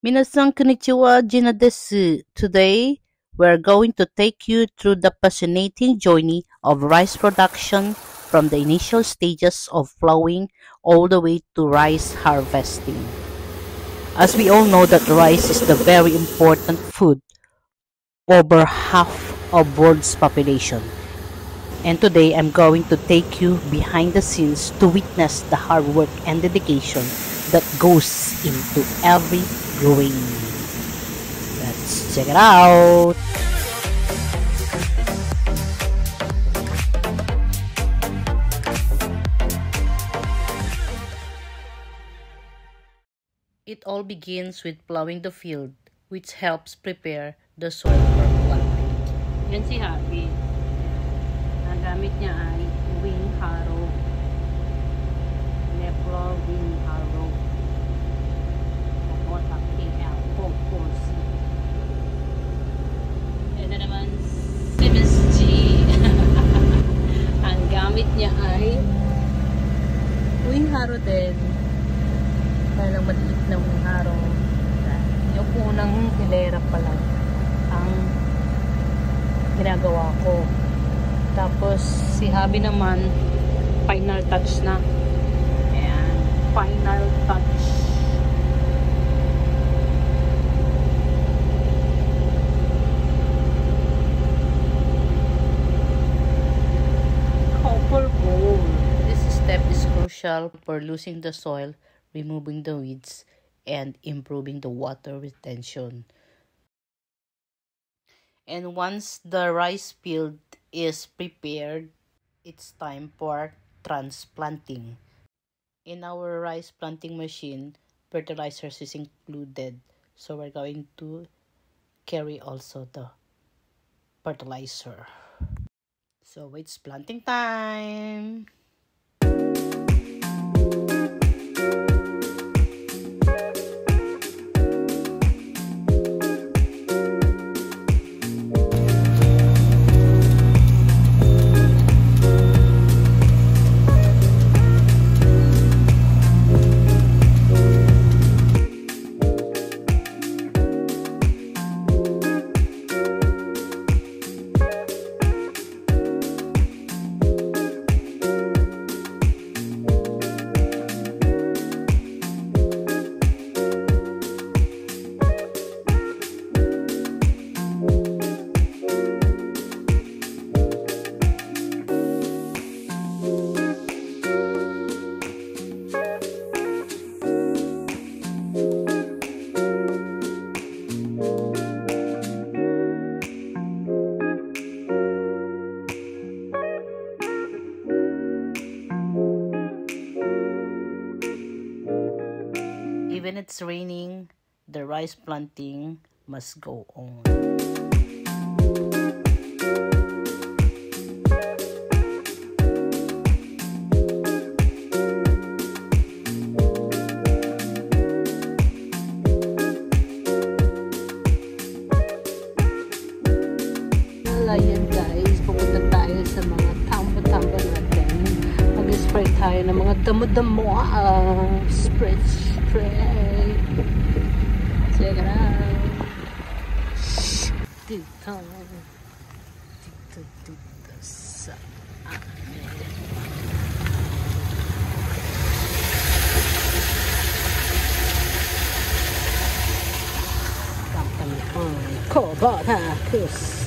Minasan konnichiwa, Gina desu. Today, we're going to take you through the fascinating journey of rice production from the initial stages of plowing all the way to rice harvesting. As we all know that rice is the very important food over half of world's population. And today I'm going to take you behind the scenes to witness the hard work and dedication that goes into every grain. Let's check it out. It all begins with plowing the field, which helps prepare the soil for planting. Yan si Happy. Ang gamit niya ay wing harrow. Neplo wing harrow. Tapos ang PL440. Ito naman Simmons G. Ang gamit niya ay wing harrow din. Kaya lang maliit na wing harrow. Yung unang hilera pa lang ang ginagawa ko. Tapos si Habi naman final touch na. Ayan, final touch. Copper bowl. This step is crucial for losing the soil, removing the weeds, and improving the water retention. And once the rice field is prepared, it's time for transplanting. In our rice planting machine, fertilizers is included. So we're going to carry also the fertilizer. So it's planting time. Even it's raining, the rice planting must go on. Ayan guys, pupunta tayo sa mga tambo-tambo natin. Mag-spray tayo ng mga damo-damo. Spray. Check it out. Dito sa amin. Company on Kobata COS.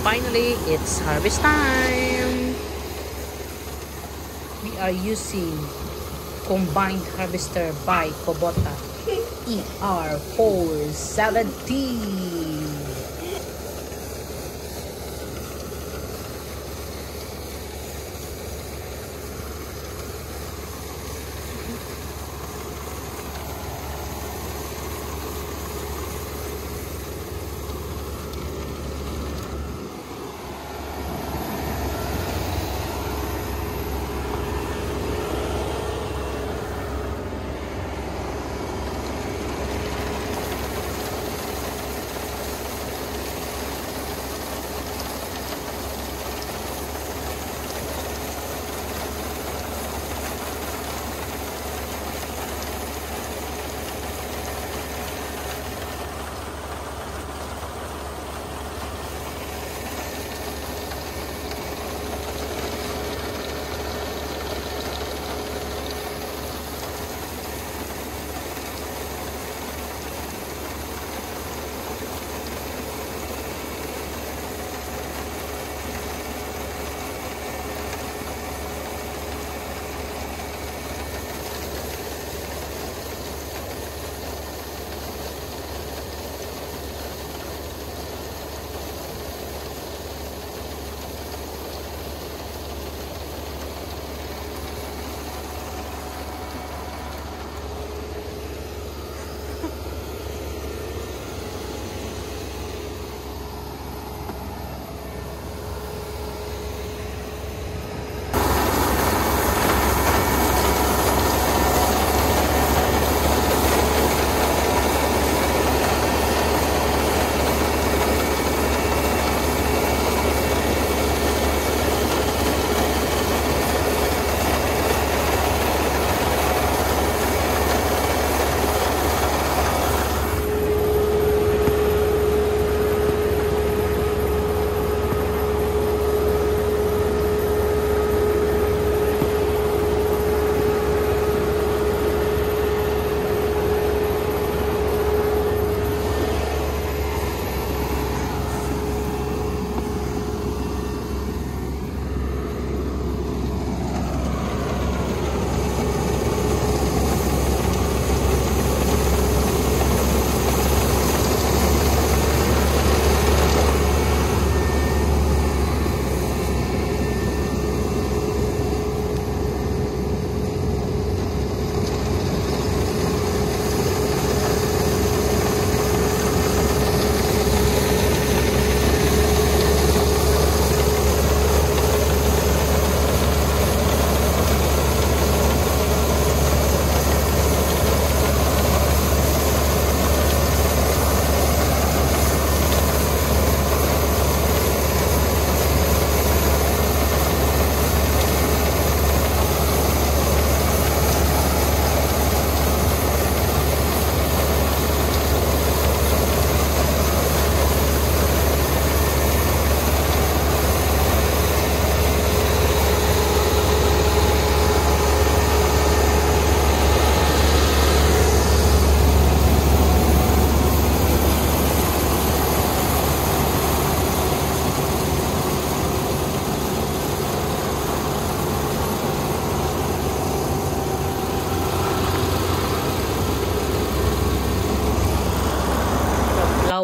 finally, it's harvest time. We are using combined harvester by Kubota ER470.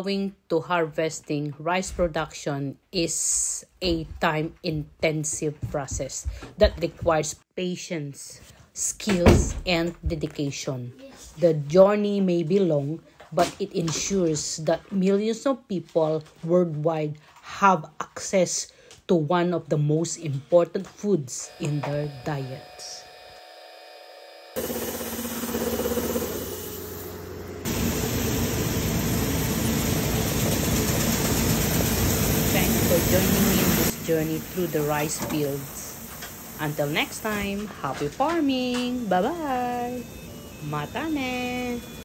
Plowing to harvesting rice production is a time-intensive process that requires patience, skills, and dedication. The journey may be long, but it ensures that millions of people worldwide have access to one of the most important foods in their diets. Thanks for joining me in this journey through the rice fields. Until next time, happy farming! Bye-bye! Mata ne!